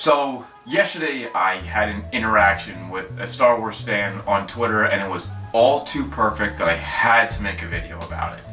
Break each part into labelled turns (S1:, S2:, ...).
S1: So, yesterday I had an interaction with a Star Wars fan on Twitter, and it was all too perfect that I had to make a video about it.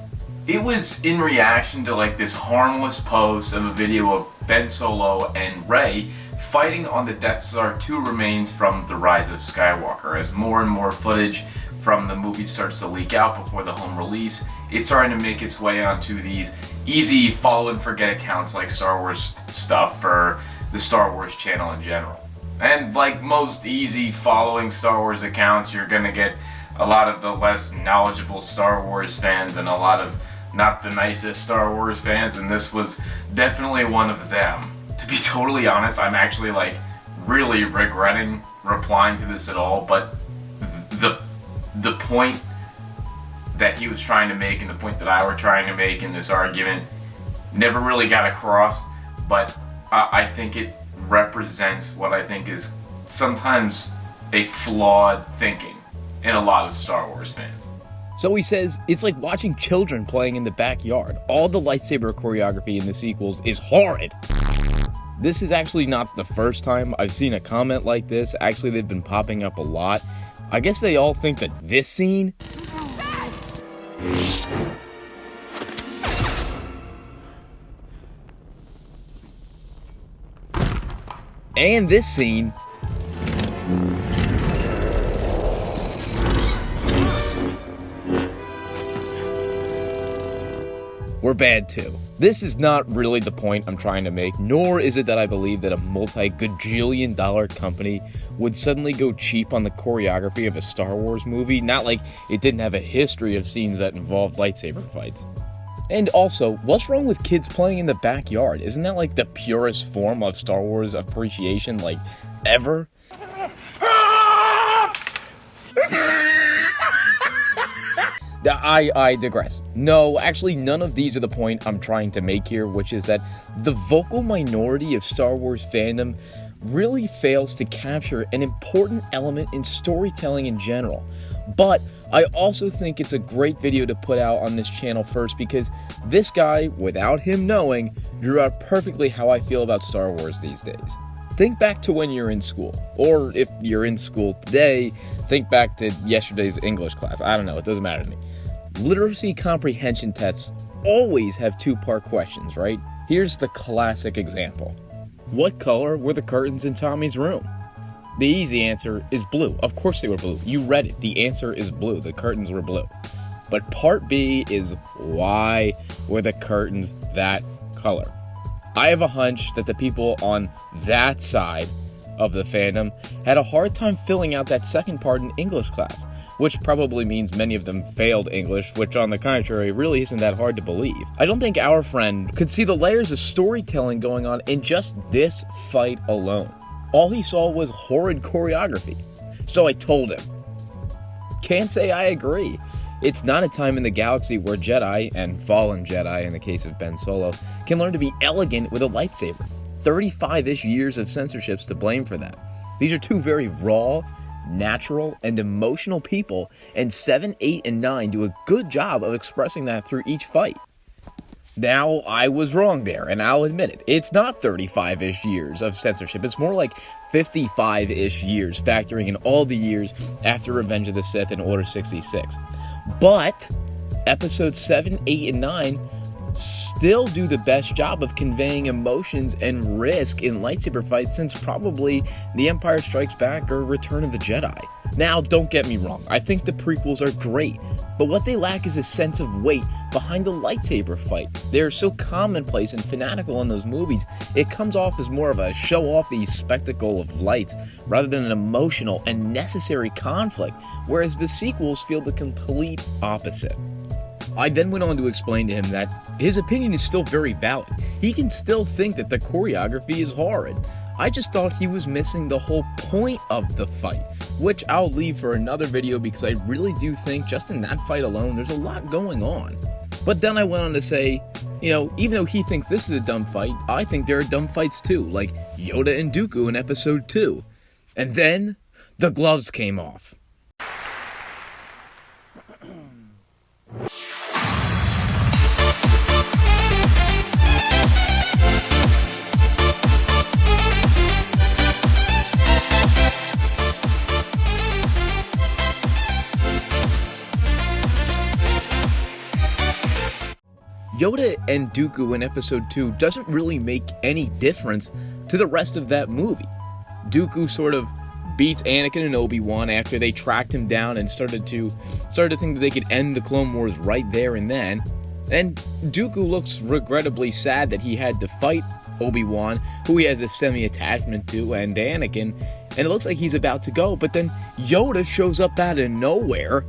S1: It was in reaction to like this harmless post of a video of Ben Solo and Rey fighting on the Death Star 2 remains from The Rise of Skywalker. As more and more footage from the movie starts to leak out before the home release, it's starting to make its way onto these easy follow and forget accounts like Star Wars stuff for the Star Wars channel in general. And like most easy following Star Wars accounts, you're gonna get a lot of the less knowledgeable Star Wars fans and a lot of not the nicest Star Wars fans, and this was definitely one of them. To be totally honest, I'm actually like really regretting replying to this at all, but the point that he was trying to make and the point that I were trying to make in this argument never really got across, but I think it represents what I think is sometimes a flawed thinking in a lot of Star Wars fans.
S2: So he says, it's like watching children playing in the backyard. All the lightsaber choreography in the sequels is horrid. This is actually not the first time I've seen a comment like this. Actually, they've been popping up a lot. I guess they all think that this scene and this scene were bad too. This is not really the point I'm trying to make, nor is it that I believe that a multi-gajillion dollar company would suddenly go cheap on the choreography of a Star Wars movie, not like it didn't have a history of scenes that involved lightsaber fights. And also, what's wrong with kids playing in the backyard? Isn't that like the purest form of Star Wars appreciation, like, ever? I digress. No, actually, none of these are the point I'm trying to make here, which is that the vocal minority of Star Wars fandom really fails to capture an important element in storytelling in general. But I also think it's a great video to put out on this channel first because this guy, without him knowing, drew out perfectly how I feel about Star Wars these days. Think back to when you're in school, or if you're in school today, think back to yesterday's English class. I don't know, it doesn't matter to me. Literacy comprehension tests always have two-part questions, right? Here's the classic example. What color were the curtains in Tommy's room? The easy answer is blue. Of course they were blue. You read it. The answer is blue. The curtains were blue. But part B is why were the curtains that color? I have a hunch that the people on that side of the fandom had a hard time filling out that second part in English class, which probably means many of them failed English, which on the contrary really isn't that hard to believe. I don't think our friend could see the layers of storytelling going on in just this fight alone. All he saw was horrid choreography. So I told him. Can't say I agree. It's not a time in the galaxy where Jedi, and fallen Jedi in the case of Ben Solo, can learn to be elegant with a lightsaber. 35-ish years of censorship's to blame for that. These are two very raw, natural, and emotional people, and 7, 8, and 9 do a good job of expressing that through each fight. Now, I was wrong there, and I'll admit it. It's not 35-ish years of censorship. It's more like 55-ish years, factoring in all the years after Revenge of the Sith and Order 66. But episodes 7, 8, and 9 still do the best job of conveying emotions and risk in lightsaber fights since probably The Empire Strikes Back or Return of the Jedi. Now, don't get me wrong, I think the prequels are great, but what they lack is a sense of weight behind the lightsaber fight. They're so commonplace and fanatical in those movies, it comes off as more of a show-offy spectacle of lights rather than an emotional and necessary conflict, whereas the sequels feel the complete opposite. I then went on to explain to him that his opinion is still very valid. He can still think that the choreography is horrid. I just thought he was missing the whole point of the fight, which I'll leave for another video because I really do think just in that fight alone, there's a lot going on. But then I went on to say, even though he thinks this is a dumb fight, I think there are dumb fights too, like Yoda and Dooku in episode 2. And then, the gloves came off. Yoda and Dooku in Episode 2 doesn't really make any difference to the rest of that movie. Dooku sort of beats Anakin and Obi-Wan after they tracked him down and started to think that they could end the Clone Wars right there and then. And Dooku looks regrettably sad that he had to fight Obi-Wan, who he has a semi-attachment to, and Anakin, and it looks like he's about to go, but then Yoda shows up out of nowhere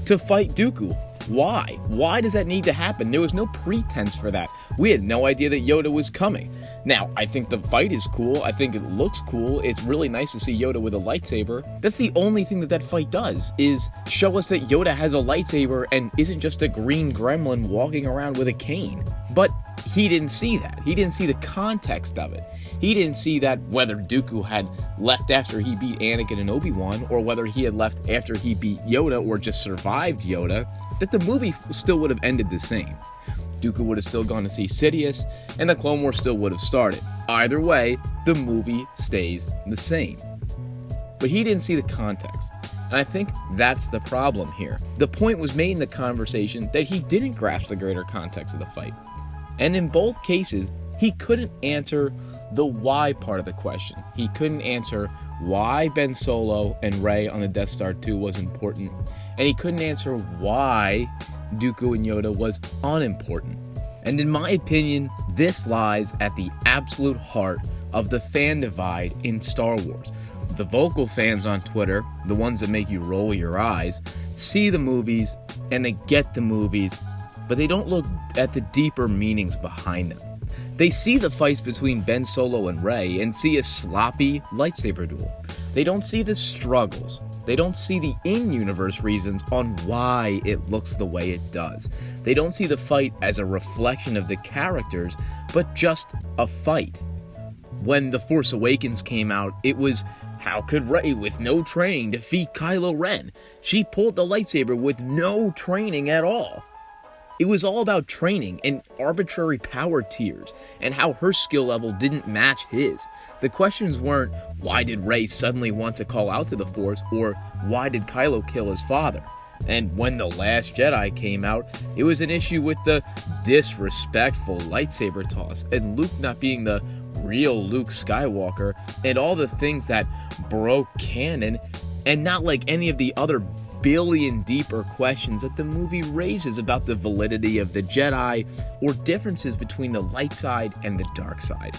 S2: to fight Dooku. Why? Why does that need to happen? There was no pretense for that. We had no idea that Yoda was coming. Now, I think the fight is cool. I think it looks cool. It's really nice to see Yoda with a lightsaber. That's the only thing that fight does, is show us that Yoda has a lightsaber and isn't just a green gremlin walking around with a cane. But he didn't see that. He didn't see the context of it. He didn't see that whether Dooku had left after he beat Anakin and Obi-Wan, or whether he had left after he beat Yoda or just survived Yoda, that the movie still would have ended the same. Dooku would have still gone to see Sidious, and the Clone Wars still would have started. Either way, the movie stays the same. But he didn't see the context, and I think that's the problem here. The point was made in the conversation that he didn't grasp the greater context of the fight. And in both cases, he couldn't answer the why part of the question. He couldn't answer why Ben Solo and Rey on the Death Star 2 was important, and he couldn't answer why Dooku and Yoda was unimportant. And in my opinion, this lies at the absolute heart of the fan divide in Star Wars. The vocal fans on Twitter, the ones that make you roll your eyes, see the movies and they get the movies, but they don't look at the deeper meanings behind them. They see the fights between Ben Solo and Rey and see a sloppy lightsaber duel. They don't see the struggles. They don't see the in-universe reasons on why it looks the way it does. They don't see the fight as a reflection of the characters, but just a fight. When The Force Awakens came out, it was, how could Rey with no training defeat Kylo Ren? She pulled the lightsaber with no training at all. It was all about training and arbitrary power tiers and how her skill level didn't match his. The questions weren't, why did Rey suddenly want to call out to the Force, or why did Kylo kill his father? And when The Last Jedi came out, it was an issue with the disrespectful lightsaber toss and Luke not being the real Luke Skywalker and all the things that broke canon, and not like any of the other billion deeper questions that the movie raises about the validity of the Jedi or differences between the light side and the dark side.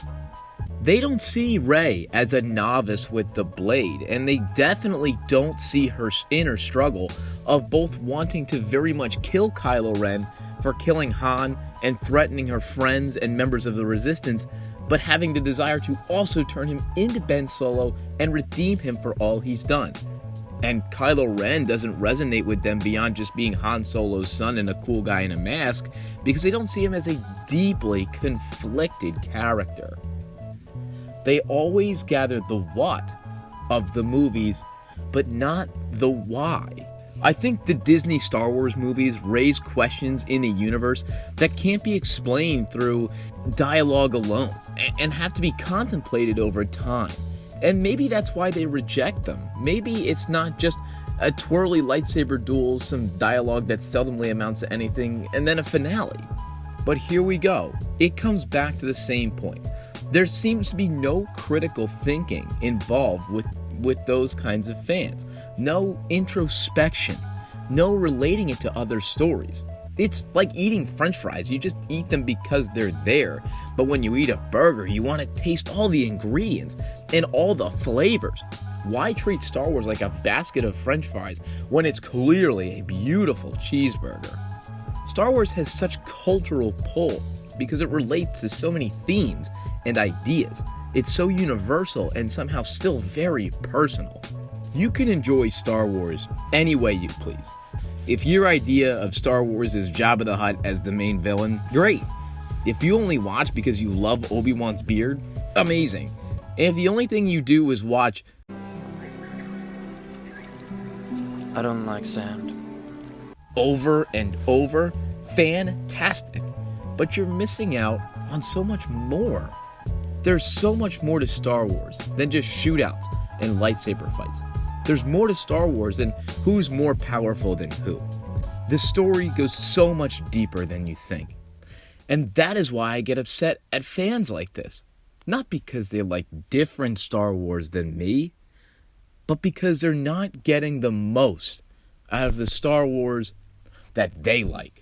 S2: They don't see Rey as a novice with the blade, and they definitely don't see her inner struggle of both wanting to very much kill Kylo Ren for killing Han and threatening her friends and members of the Resistance, but having the desire to also turn him into Ben Solo and redeem him for all he's done. And Kylo Ren doesn't resonate with them beyond just being Han Solo's son and a cool guy in a mask, because they don't see him as a deeply conflicted character. They always gather the what of the movies, but not the why. I think the Disney Star Wars movies raise questions in the universe that can't be explained through dialogue alone, and have to be contemplated over time. And maybe that's why they reject them. Maybe it's not just a twirly lightsaber duel, some dialogue that seldomly amounts to anything, and then a finale. But here we go. It comes back to the same point. There seems to be no critical thinking involved with those kinds of fans. No introspection. No relating it to other stories. It's like eating French fries. You just eat them because they're there. But when you eat a burger, you want to taste all the ingredients and all the flavors. Why treat Star Wars like a basket of French fries when it's clearly a beautiful cheeseburger? Star Wars has such cultural pull because it relates to so many themes and ideas. It's so universal and somehow still very personal. You can enjoy Star Wars any way you please. If your idea of Star Wars is Jabba the Hutt as the main villain, great. If you only watch because you love Obi-Wan's beard, amazing. And if the only thing you do is watch
S3: I don't like sand
S2: over and over, fantastic. But you're missing out on so much more. There's so much more to Star Wars than just shootouts and lightsaber fights. There's more to Star Wars than who's more powerful than who. The story goes so much deeper than you think. And that is why I get upset at fans like this. Not because they like different Star Wars than me, but because they're not getting the most out of the Star Wars that they like.